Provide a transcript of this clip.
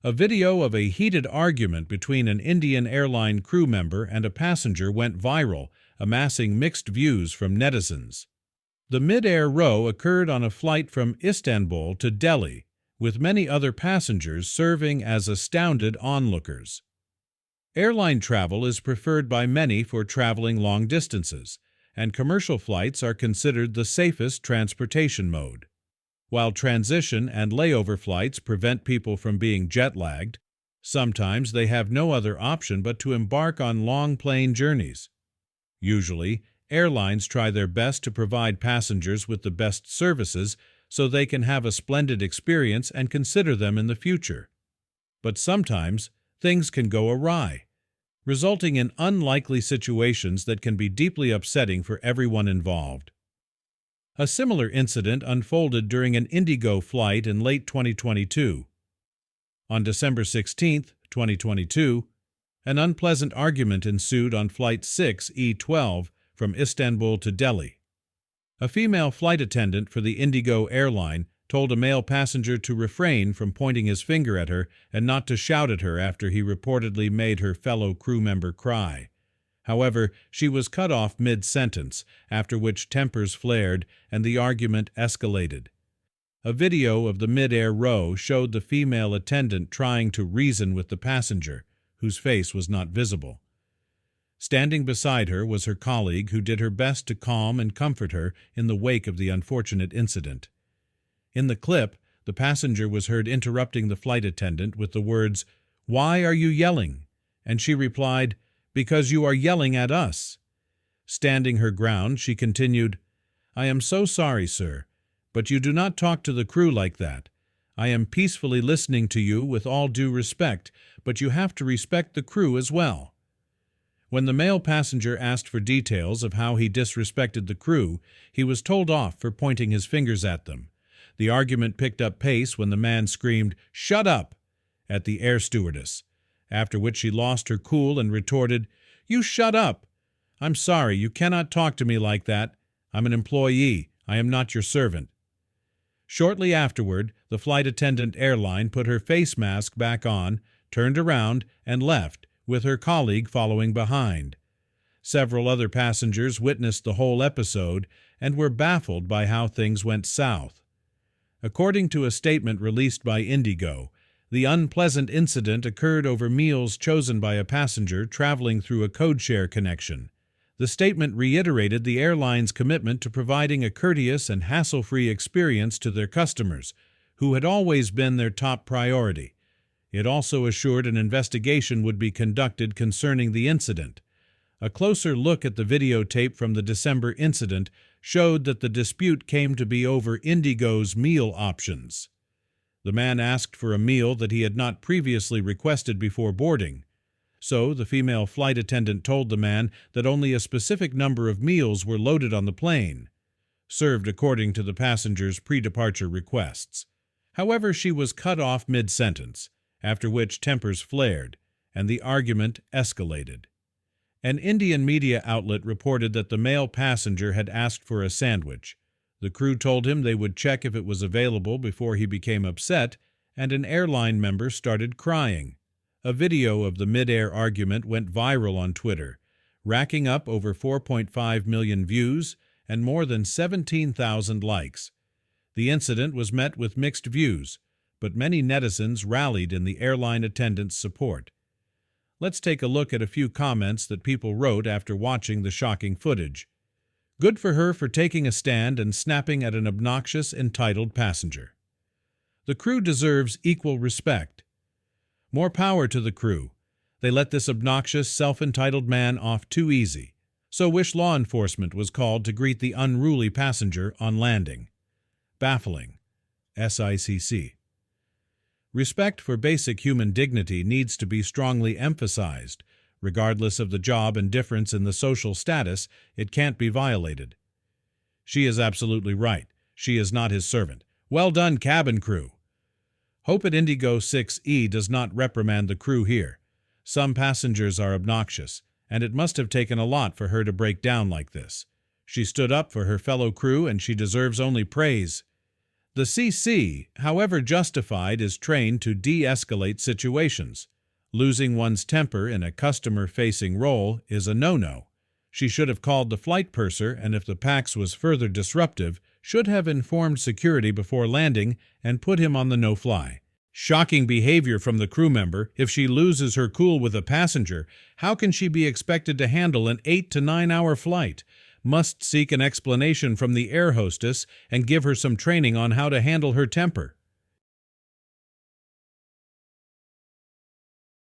A video of a heated argument between an Indian airline crew member and a passenger went viral, amassing mixed views from netizens. The mid-air row occurred on a flight from Istanbul to Delhi, with many other passengers serving as astounded onlookers. Airline travel is preferred by many for traveling long distances, and commercial flights are considered the safest transportation mode. While transition and layover flights prevent people from being jet-lagged, sometimes they have no other option but to embark on long plane journeys. Usually, airlines try their best to provide passengers with the best services so they can have a splendid experience and consider them in the future. But sometimes, things can go awry, resulting in unlikely situations that can be deeply upsetting for everyone involved. A similar incident unfolded during an IndiGo flight in late 2022. On December 16, 2022, an unpleasant argument ensued on Flight 6E12 from Istanbul to Delhi. A female flight attendant for the IndiGo airline told a male passenger to refrain from pointing his finger at her and not to shout at her after he reportedly made her fellow crew member cry. However, she was cut off mid-sentence, after which tempers flared and the argument escalated. A video of the mid-air row showed the female attendant trying to reason with the passenger, whose face was not visible. Standing beside her was her colleague, who did her best to calm and comfort her in the wake of the unfortunate incident. In the clip, the passenger was heard interrupting the flight attendant with the words, "Why are you yelling?" And she replied, "Because you are yelling at us." Standing her ground, she continued, "I am so sorry, sir, but you do not talk to the crew like that. I am peacefully listening to you with all due respect, but you have to respect the crew as well." When the male passenger asked for details of how he disrespected the crew, he was told off for pointing his fingers at them. The argument picked up pace when the man screamed, "Shut up!" at the air stewardess, after which she lost her cool and retorted, "You shut up! I'm sorry, you cannot talk to me like that. I'm an employee. I am not your servant." Shortly afterward, the flight attendant airline put her face mask back on, turned around, and left, with her colleague following behind. Several other passengers witnessed the whole episode and were baffled by how things went south. According to a statement released by IndiGo, the unpleasant incident occurred over meals chosen by a passenger traveling through a codeshare connection. The statement reiterated the airline's commitment to providing a courteous and hassle-free experience to their customers, who had always been their top priority. It also assured an investigation would be conducted concerning the incident. A closer look at the videotape from the December incident showed that the dispute came to be over IndiGo's meal options. The man asked for a meal that he had not previously requested before boarding. So the female flight attendant told the man that only a specific number of meals were loaded on the plane, served according to the passenger's pre-departure requests. However, she was cut off mid-sentence, after which tempers flared, and the argument escalated. An Indian media outlet reported that the male passenger had asked for a sandwich. The crew told him they would check if it was available before he became upset, and an airline member started crying. A video of the mid-air argument went viral on Twitter, racking up over 4.5 million views and more than 17,000 likes. The incident was met with mixed views, but many netizens rallied in the airline attendant's support. Let's take a look at a few comments that people wrote after watching the shocking footage. Good for her for taking a stand and snapping at an obnoxious, entitled passenger. The crew deserves equal respect. More power to the crew. They let this obnoxious, self-entitled man off too easy. So wish law enforcement was called to greet the unruly passenger on landing. Baffling. SICC. Respect for basic human dignity needs to be strongly emphasized. Regardless of the job and difference in the social status, it can't be violated. She is absolutely right. She is not his servant. Well done, cabin crew. Hope at IndiGo 6E does not reprimand the crew here. Some passengers are obnoxious, and it must have taken a lot for her to break down like this. She stood up for her fellow crew, and she deserves only praise. The CC, however justified, is trained to de-escalate situations. Losing one's temper in a customer-facing role is a no-no. She should have called the flight purser, and if the PAX was further disruptive, should have informed security before landing and put him on the no-fly. Shocking behavior from the crew member. If she loses her cool with a passenger, how can she be expected to handle an 8 to 9 hour flight? Must seek an explanation from the air hostess and give her some training on how to handle her temper.